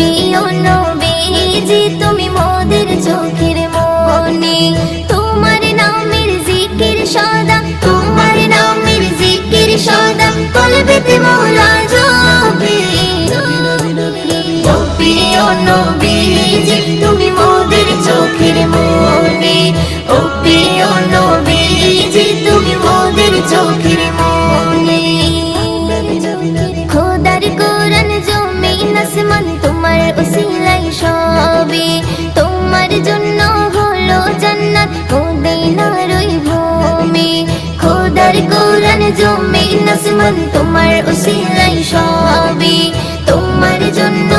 প্রিয় নবীজি তুমি মোদের চোখের মনি, তোমার নামের জিকির সদা, তোমার নামের জিকির সদা কলবেতে মওলা জপে। ও প্রিয় নবীজি তুমি মোদের চোখের মনি, ও প্রিয় নবীজি তুমি মোদের চোখের মনি। খোদার কোরআন জমিন আসমান তোমার উসিলাই সবে, তোমার জন্য হলো জান্নাত মদিনার ওই ভূমি। খোদার কোরআন জমিন আসমান তোমার উসিলাই সবে, তোমার জন্য